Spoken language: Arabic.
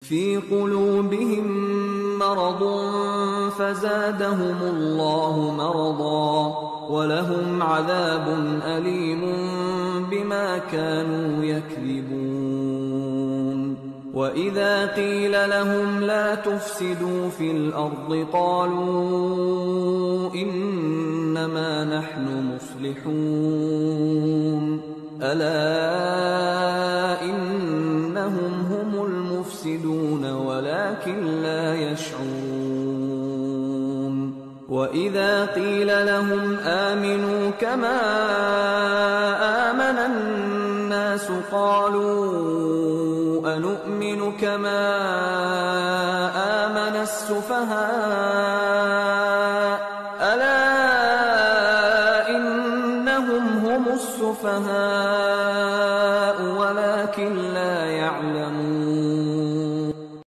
في قلوبهم مرض فزادهم الله مرضا ولهم عذاب أليم بما كانوا يكذبون. وإذا قيل لهم لا تفسدوا في الأرض قالوا إنما نحن مصلحون ألا إنهم هم المفسدون ولكن لا يشعرون. وإذا قيل لهم آمنوا كما آمن الناس قالوا أنؤمن كما آمن السفهاء